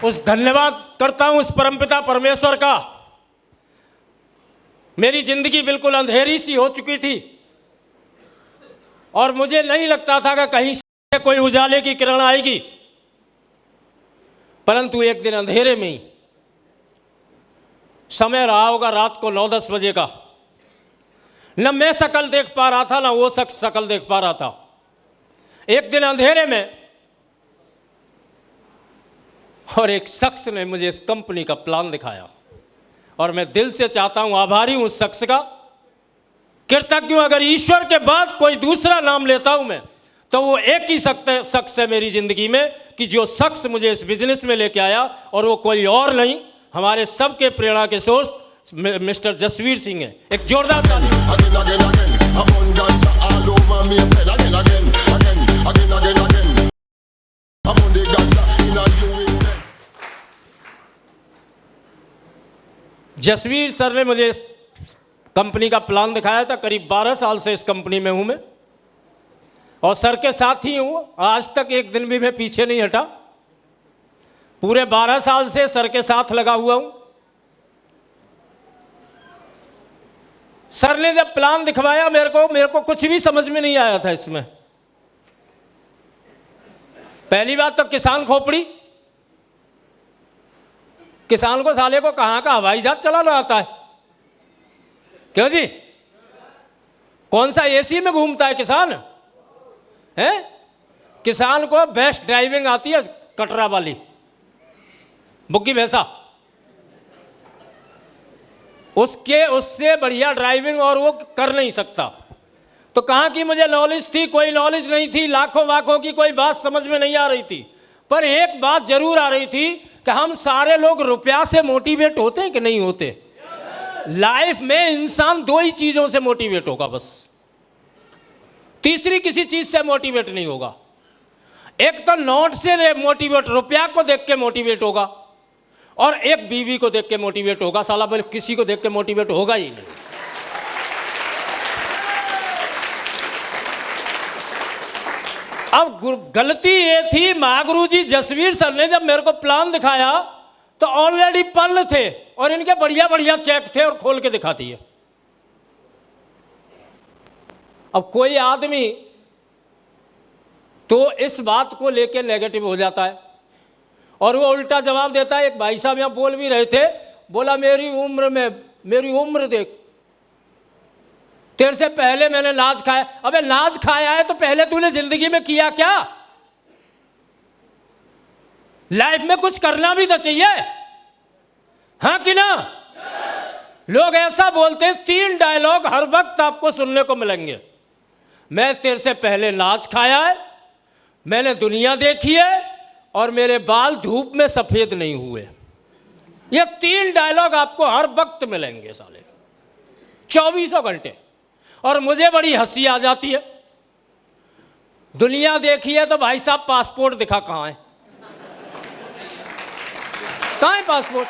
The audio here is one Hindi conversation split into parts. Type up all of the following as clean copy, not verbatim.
उस धन्यवाद करता हूं उस परमपिता परमेश्वर का। मेरी जिंदगी बिल्कुल अंधेरी सी हो चुकी थी और मुझे नहीं लगता था कि कहीं से कोई उजाले की किरण आएगी, परंतु एक दिन अंधेरे में ही, समय रहा होगा रात को 9-10 बजे का, न मैं शकल देख पा रहा था ना वो शख्स शकल देख पा रहा था। एक दिन अंधेरे में और एक शख्स ने मुझे इस कंपनी का प्लान दिखाया और मैं दिल से चाहता हूं, आभारी हूं उस शख्स का, कृतज्ञ हूं। अगर ईश्वर के बाद कोई दूसरा नाम लेता हूं मैं, तो वो एक ही शख्स है मेरी जिंदगी में कि जो शख्स मुझे इस बिजनेस में लेके आया, और वो कोई और नहीं, हमारे सबके प्रेरणा के सोर्स मिस्टर जसवीर सिंह है। एक जोरदार ताली। जसवीर सर ने मुझे इस कंपनी का प्लान दिखाया था। करीब 12 साल से इस कंपनी में हूं मैं और सर के साथ ही हूं। आज तक एक दिन भी मैं पीछे नहीं हटा। पूरे 12 साल से सर के साथ लगा हुआ हूं। सर ने जब प्लान दिखवाया मेरे को कुछ भी समझ में नहीं आया था इसमें। पहली बात तो किसान खोपड़ी, किसान को साले को कहां का हवाई जहाज चलाना आता है? क्यों जी? कौन सा एसी में घूमता है किसान? है किसान को बेस्ट ड्राइविंग आती है, कटरा वाली बुग्गी भैंसा, उससे बढ़िया ड्राइविंग और वो कर नहीं सकता। तो कहाँ की मुझे नॉलेज थी? कोई नॉलेज नहीं थी। लाखों वाखों की कोई बात समझ में नहीं आ रही थी, पर एक बात जरूर आ रही थी कि हम सारे लोग रुपया से मोटिवेट होते हैं कि नहीं होते? लाइफ में इंसान 2 ही चीजों से मोटिवेट होगा बस, तीसरी किसी चीज से मोटिवेट नहीं होगा। एक तो नोट से मोटिवेट, रुपया को देख के मोटिवेट होगा, और एक बीवी को देख के मोटिवेट होगा। साला बोले किसी को देख के मोटिवेट होगा ही नहीं। अब गलती ये थी, महागुरु जी जसवीर सर ने जब मेरे को प्लान दिखाया तो ऑलरेडी पल थे और इनके बढ़िया बढ़िया चेक थे और खोल के दिखा दिए। अब कोई आदमी तो इस बात को लेके नेगेटिव हो जाता है और वो उल्टा जवाब देता है। एक भाई साहब यहां बोल भी रहे थे, बोला मेरी उम्र देख, तेरे से पहले मैंने नाज खाया। अबे नाज खाया है तो पहले तूने जिंदगी में किया क्या? लाइफ में कुछ करना भी तो चाहिए, हाँ कि ना? लोग ऐसा बोलते हैं, 3 डायलॉग हर वक्त आपको सुनने को मिलेंगे। मैं तेरे से पहले नाज खाया है, मैंने दुनिया देखी है, और मेरे बाल धूप में सफेद नहीं हुए। ये 3 डायलॉग आपको हर वक्त मिलेंगे साले, 24 घंटे। और मुझे बड़ी हंसी आ जाती है। दुनिया देखी है तो भाई साहब पासपोर्ट दिखा, कहां है? कहां है पासपोर्ट?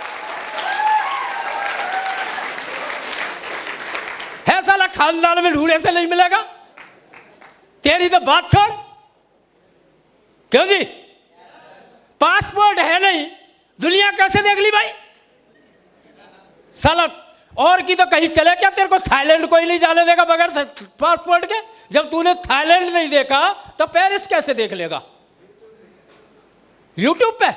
है साला खानदान में ढूंढे से नहीं मिलेगा। तेरी तो बात छोड़। क्यों जी? पासपोर्ट है नहीं, दुनिया कैसे देख ली भाई? साला और की तो कहीं चले क्या? तेरे को थाईलैंड कोई नहीं जाने देगा बगैर पासपोर्ट के। जब तूने थाईलैंड नहीं देखा तो पेरिस कैसे देख लेगा? यूट्यूब पे।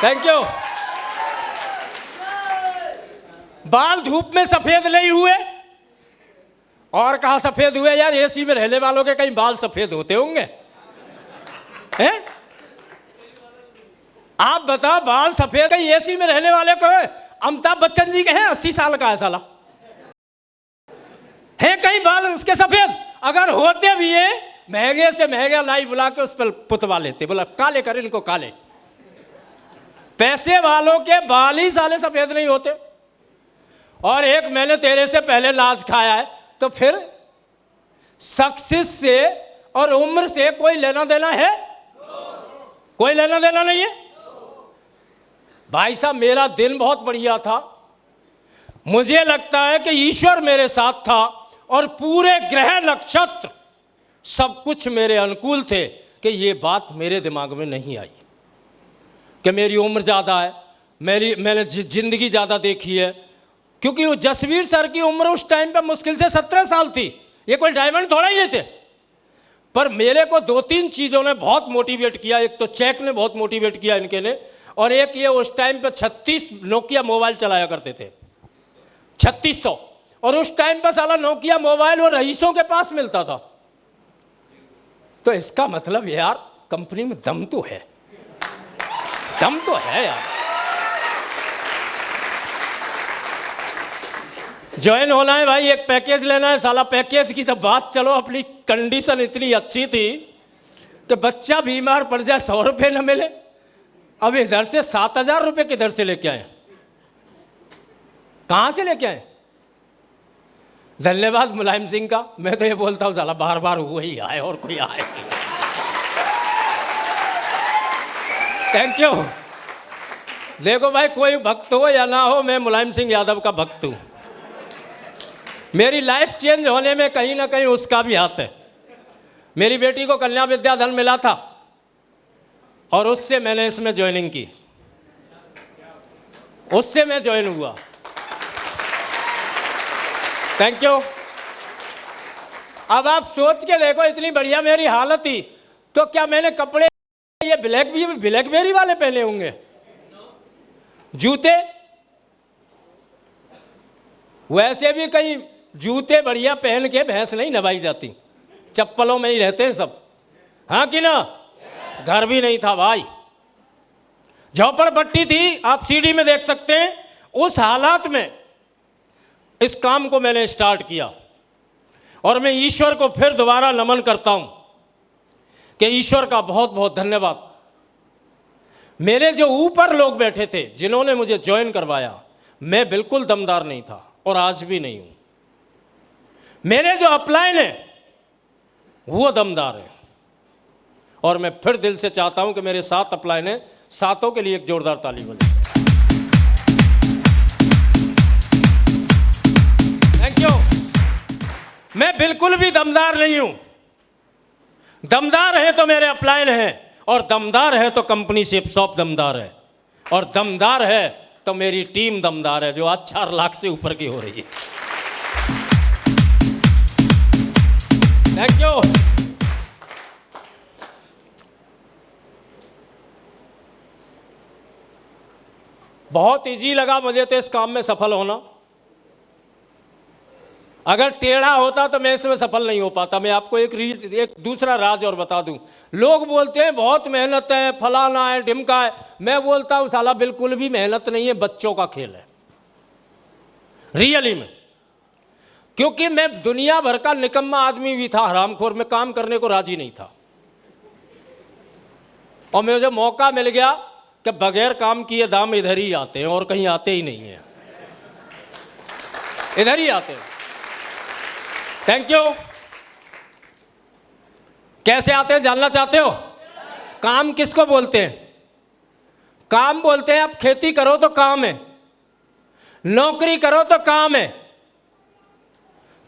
Thank you. बाल धूप में सफेद नहीं हुए, और कहां सफेद हुए यार? एसी में रहने वालों के कहीं बाल सफेद होते होंगे? हैं? आप बता, बाल सफेद कहीं एसी में रहने वाले को? अमिताभ बच्चन जी के हैं, 80 साल का है साला, है कहीं बाल उसके सफेद? अगर होते भी है, महंगे से महंगा नाई बुला के उस पर पुतवा लेते, बोला काले कर इनको काले। पैसे वालों के बाल ही साले सफेद नहीं होते। और एक मैंने तेरे से पहले नाज खाया है, तो फिर सक्सेस से और उम्र से कोई लेना देना है? कोई लेना देना नहीं है। भाई साहब मेरा दिन बहुत बढ़िया था। मुझे लगता है कि ईश्वर मेरे साथ था और पूरे ग्रह नक्षत्र सब कुछ मेरे अनुकूल थे कि ये बात मेरे दिमाग में नहीं आई कि मेरी उम्र ज़्यादा है, मैंने जिंदगी ज़्यादा देखी है। क्योंकि वो जसवीर सर की उम्र उस टाइम पे मुश्किल से 17 साल थी, ये कोई डायमंड थोड़ा ही नहीं थे। पर मेरे को 2-3 चीज़ों ने बहुत मोटिवेट किया। एक तो चेक ने बहुत मोटिवेट किया इनके ने, और एक ये उस टाइम पे 36 नोकिया मोबाइल चलाया करते थे, 3600। और उस टाइम पे साला नोकिया मोबाइल वो रईसों के पास मिलता था। तो इसका मतलब यार कंपनी में दम तो है, दम तो है यार। ज्वाइन होना है भाई, एक पैकेज लेना है। साला पैकेज की तो बात चलो, अपनी कंडीशन इतनी अच्छी थी कि बच्चा बीमार पड़ जाए 100 रुपये न मिले। अब इधर से 7,000 रुपये किधर से लेके आए, कहाँ से लेके आए? धन्यवाद मुलायम सिंह का। मैं तो ये बोलता हूँ साला बार बार हुआ ही आए और कोई आए। Thank you. देखो भाई, कोई भक्त हो या ना हो, मैं मुलायम सिंह यादव का भक्त हूँ। मेरी लाइफ चेंज होने में कहीं ना कहीं उसका भी हाथ है। मेरी बेटी को कन्या विद्याधन मिला था और उससे मैंने इसमें ज्वाइनिंग की, उससे मैं ज्वाइन हुआ। Thank you. अब आप सोच के देखो, इतनी बढ़िया मेरी हालत थी तो क्या मैंने कपड़े ये ब्लैकबेरी वाले पहने होंगे? जूते वैसे भी कहीं जूते बढ़िया पहन के भैंस नहीं नवाई जाती, चप्पलों में ही रहते हैं सब, हाँ कि ना? घर भी नहीं था भाई, झोपड़पट्टी थी, आप सीडी में देख सकते हैं। उस हालात में इस काम को मैंने स्टार्ट किया और मैं ईश्वर को फिर दोबारा नमन करता हूं कि ईश्वर का बहुत बहुत धन्यवाद। मेरे जो ऊपर लोग बैठे थे जिन्होंने मुझे ज्वाइन करवाया, मैं बिल्कुल दमदार नहीं था और आज भी नहीं हूं। मेरे जो अपलाइन है वो दमदार है और मैं फिर दिल से चाहता हूं कि मेरे 7 अपलाइन है, 7 के लिए एक जोरदार ताली बजाएं। Thank you. मैं बिल्कुल भी दमदार नहीं हूं। दमदार है तो मेरे अपलाइन है, और दमदार है तो कंपनी शिपशॉप दमदार है, और दमदार है तो मेरी टीम दमदार है जो आज 4 लाख से ऊपर की हो रही है। Thank you. बहुत इजी लगा मुझे तो इस काम में सफल होना। अगर टेढ़ा होता तो मैं इसमें सफल नहीं हो पाता। मैं आपको एक दूसरा राज और बता दूं। लोग बोलते हैं बहुत मेहनत है, फलाना है, ढिमका है। मैं बोलता हूं साला बिल्कुल भी मेहनत नहीं है, बच्चों का खेल है रियली में। क्योंकि मैं दुनिया भर का निकम्मा आदमी भी था, हरामखोर, में काम करने को राजी नहीं था। और मुझे मौका मिल गया कि बगैर काम किए दाम इधर ही आते हैं और कहीं आते ही नहीं हैं, इधर ही आते हैं। Thank you. कैसे आते हैं जानना चाहते हो? काम किसको बोलते हैं? काम बोलते हैं आप खेती करो तो काम है, नौकरी करो तो काम है,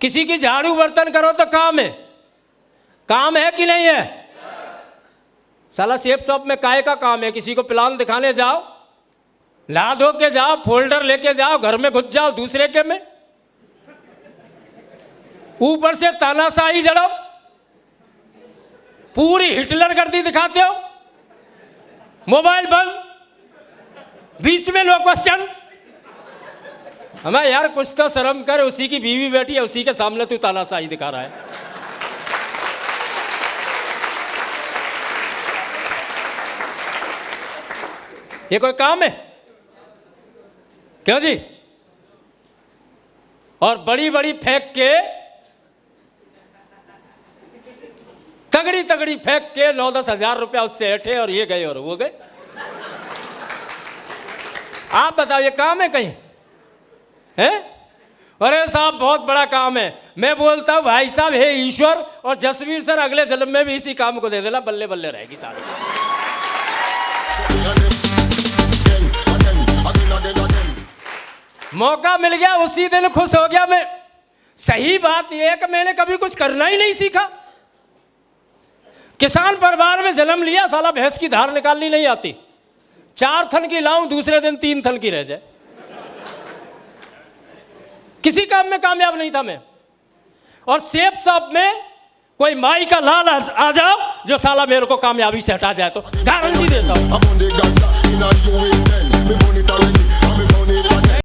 किसी की झाड़ू बर्तन करो तो काम है। काम है कि नहीं है? साला सेफ शॉप में काहे का काम है? किसी को प्लान दिखाने जाओ, ला धो के जाओ, फोल्डर लेके जाओ, घर में घुस जाओ दूसरे के में, ऊपर से तानाशाही जड़ो, पूरी हिटलर गर्दी दिखाते हो, मोबाइल बंद, बीच में नो क्वेश्चन। हमें यार कुछ तो शर्म कर, उसी की बीवी बैठी है, उसी के सामने तू तानाशाही दिखा रहा है। ये कोई काम है? क्यों जी? और बड़ी बड़ी फेंक के, तगड़ी तगड़ी फेंक के 9-10 हजार रुपया उससे हटे और ये गए और वो गए। आप बताओ ये काम है कहीं? है? अरे साहब बहुत बड़ा काम है। मैं बोलता हूं भाई साहब, हे ईश्वर और जसवीर सर अगले जन्म में भी इसी काम को दे देना, बल्ले बल्ले रहेगी सारी। मौका मिल गया, उसी दिन खुश हो गया मैं। सही बात यह है कि मैंने कभी कुछ करना ही नहीं सीखा। किसान परिवार में जन्म लिया, साला भैंस की धार निकालनी नहीं आती, 4 थन की लाऊं दूसरे दिन 3 थन की रह जाए। किसी काम में कामयाब नहीं था मैं। और सेफ शॉप में कोई माई का लाल आ जाओ जो साला मेरे को कामयाबी से हटा जाए, तो गारंटी देता हूं।